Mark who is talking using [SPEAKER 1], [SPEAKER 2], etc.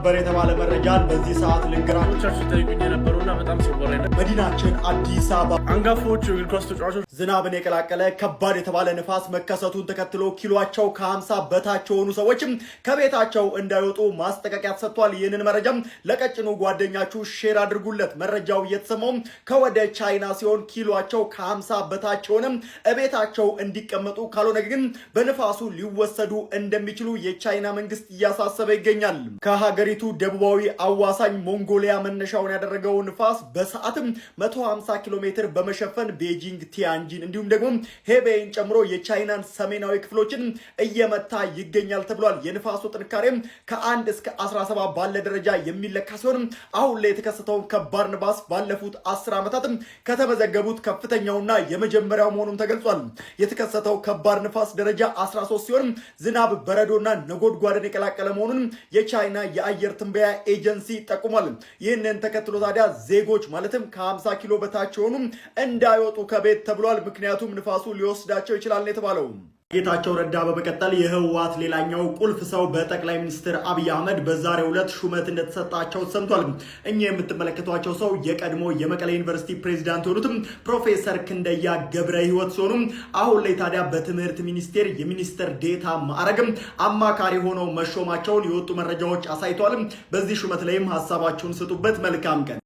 [SPEAKER 1] ሰበር የተባለ መረጃን በዚህ ሰዓት ልንገራችሁ
[SPEAKER 2] ጠይቁኝ የነበሩና በጣም ሲወራ
[SPEAKER 1] መዲናችን አዲስ አበባ
[SPEAKER 2] አንጋፎቹ እግር ኳስ ተጫዋቾች
[SPEAKER 1] ዝናብን የቀላቀለ ከባድ የተባለ ንፋስ መከሰቱን ተከትሎ ኪሎአቸው ከ50 በታች የሆኑ ሰዎች ከቤታቸው እንዳይወጡ ማስጠንቀቂያ ተሰጥቷል። ይህንን መረጃም ለቀጭኑ ጓደኛችሁ ሼር አድርጉለት። መረጃው እየተሰማው ከወደ ቻይና ሲሆን ኪሎአቸው ከ50 በታች ሆነ እቤታቸው እንዲቀመጡ ካልሆነ ግን በንፋሱ ሊወሰዱ እንደሚችሉ የቻይና መንግስት እያሳሰበ ይገኛል። ከሀገሪቱ ደቡባዊ አዋሳኝ ሞንጎሊያ መነሻውን ያደረገው ንፋስ በሰዓትም 150 ኪሎ ሜትር በመሸፈን ቤጂንግ፣ ቲያንጂን እንዲሁም ደግሞ ሄቤይን ጨምሮ የቻይናን ሰሜናዊ ክፍሎችን እየመታ ይገኛል ተብሏል። የንፋሱ ጥንካሬም ከ1 እስከ 17 ባለ ደረጃ የሚለካ ሲሆን አሁን ላይ የተከሰተው ከባድ ንፋስ ባለፉት 10 ዓመታት ከተመዘገቡት ከፍተኛውና የመጀመሪያው መሆኑን ተገልጿል። የተከሰተው ከባድ ንፋስ ደረጃ 13 ሲሆን ዝናብ፣ በረዶና ነጎድጓድን የቀላቀለ መሆኑን የቻይና የአየር ትንበያ ኤጀንሲ ጠቁሟል። ይህንን ተከትሎ ታዲያ ዜጎች ማለትም ከ50 ኪሎ በታች የሆኑ እንዳይወጡ ከቤት ተብሏል። ምክንያቱም ንፋሱ ሊወስዳቸው ይችላል የተባለው ጌታቸው ረዳ በመቀጠል የህወሓት ሌላኛው ቁልፍ ሰው በጠቅላይ ሚኒስትር አብይ አህመድ በዛሬው ዕለት ሹመት እንደተሰጣቸው ሰምቷል። እኚህ የምትመለከቷቸው ሰው የቀድሞ የመቀሌ ዩኒቨርሲቲ ፕሬዝዳንት የሆኑትም ፕሮፌሰር ክንደያ ገብረ ህይወት ሲሆኑ አሁን ላይ ታዲያ በትምህርት ሚኒስቴር የሚኒስትር ዴታ ማዕረግም አማካሪ ሆነው መሾማቸውን የወጡ መረጃዎች አሳይተዋል። በዚህ ሹመት ላይም ሀሳባችሁን ስጡበት። መልካም ቀን